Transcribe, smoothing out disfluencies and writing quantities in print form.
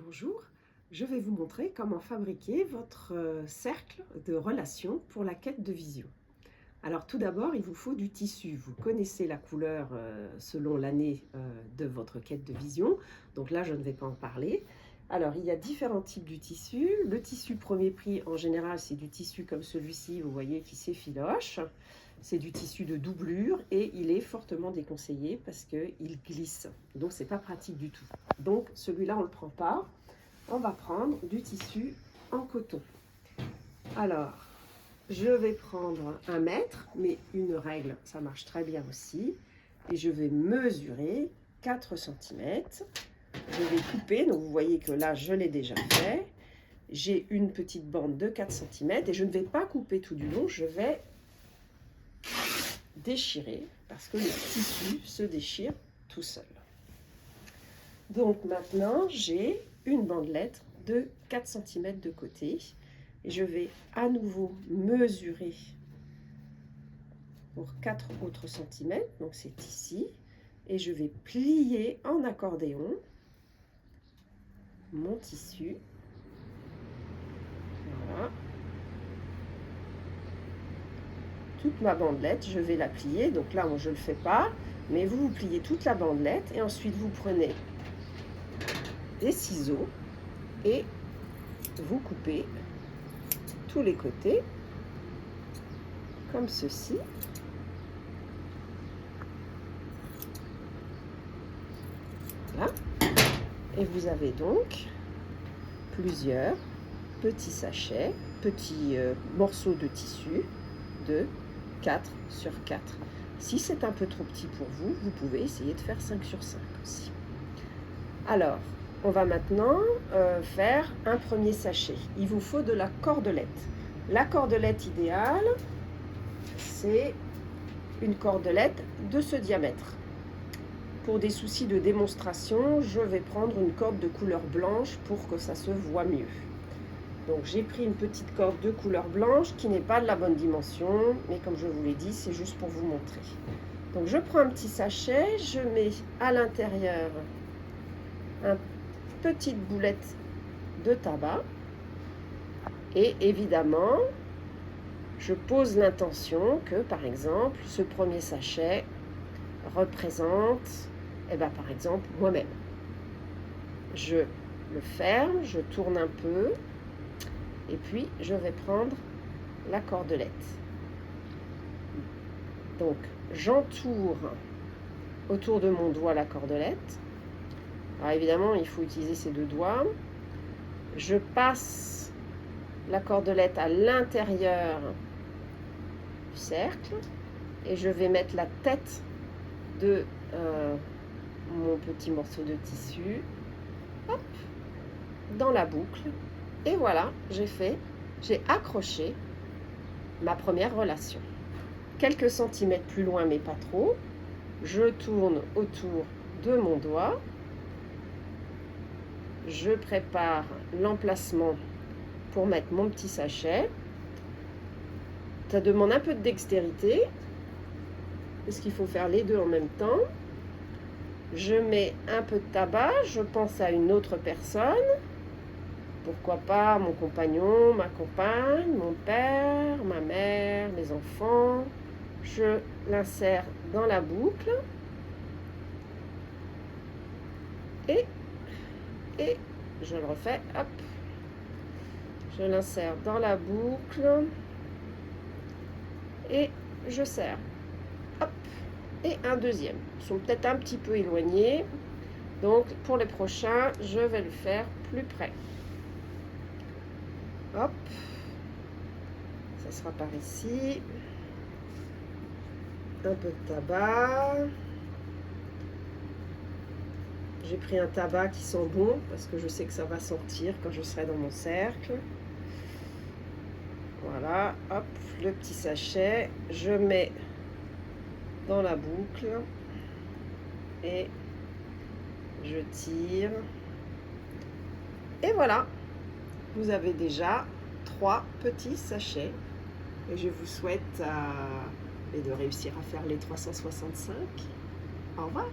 Bonjour, je vais vous montrer comment fabriquer votre cercle de relations pour la quête de vision. Alors tout d'abord, il vous faut du tissu. Vous connaissez la couleur selon l'année de votre quête de vision. Donc là, je ne vais pas en parler. Alors, il y a différents types de tissus. Le tissu premier prix, en général, c'est du tissu comme celui-ci, vous voyez, qui s'effiloche. C'est du tissu de doublure et il est fortement déconseillé parce qu'il glisse. Donc, c'est pas pratique du tout. Donc, celui-là, on ne le prend pas. On va prendre du tissu en coton. Alors, je vais prendre 1 mètre, mais une règle, ça marche très bien aussi. Et je vais mesurer 4 cm. Je vais couper, donc vous voyez que là, je l'ai déjà fait. J'ai une petite bande de 4 cm et je ne vais pas couper tout du long, je vais déchirer parce que le tissu se déchire tout seul. Donc maintenant, j'ai une bandelette de 4 cm de côté. Et je vais à nouveau mesurer pour 4 autres centimètres, donc c'est ici. Et je vais plier en accordéon mon tissu. Voilà. Toute ma bandelette, je vais la plier. Donc là, moi, je ne le fais pas, mais vous pliez toute la bandelette et ensuite vous prenez des ciseaux et vous coupez tous les côtés comme ceci. Voilà. Et vous avez donc plusieurs petits sachets, petits morceaux de tissu de 4 sur 4. Si c'est un peu trop petit pour vous, vous pouvez essayer de faire 5 sur 5 aussi. Alors, on va maintenant faire un premier sachet. Il vous faut de la cordelette. La cordelette idéale, c'est une cordelette de ce diamètre. Pour des soucis de démonstration, je vais prendre une corde de couleur blanche pour que ça se voit mieux. Donc j'ai pris une petite corde de couleur blanche qui n'est pas de la bonne dimension, mais comme je vous l'ai dit, c'est juste pour vous montrer. Donc je prends un petit sachet, je mets à l'intérieur une petite boulette de tabac et évidemment, je pose l'intention que par exemple, ce premier sachet représente, par exemple, moi-même. Je le ferme, je tourne un peu. Et puis, je vais prendre la cordelette. Donc, j'entoure autour de mon doigt la cordelette. Alors, évidemment, il faut utiliser ces 2 doigts. Je passe la cordelette à l'intérieur du cercle. Et je vais mettre la tête de mon petit morceau de tissu, hop, dans la boucle. Et voilà, j'ai accroché ma première relation. Quelques centimètres plus loin, mais pas trop, je tourne autour de mon doigt. Je prépare l'emplacement pour mettre mon petit sachet. Ça demande un peu de dextérité, parce qu'il faut faire les 2 en même temps. Je mets un peu de tabac, je pense à une autre personne. Pourquoi pas mon compagnon, ma compagne, mon père, ma mère, mes enfants. Je l'insère dans la boucle. Et je le refais, hop. Je l'insère dans la boucle. Et je serre. Hop. Et un deuxième. Ils sont peut-être un petit peu éloignés. Donc, pour les prochains, je vais le faire plus près. Hop, ça sera par ici. Un peu de tabac. J'ai pris un tabac qui sent bon parce que je sais que ça va sortir quand je serai dans mon cercle. Voilà, hop, le petit sachet. Je mets dans la boucle et je tire. Et voilà. Vous avez déjà 3 petits sachets et je vous souhaite de réussir à faire les 365. Au revoir.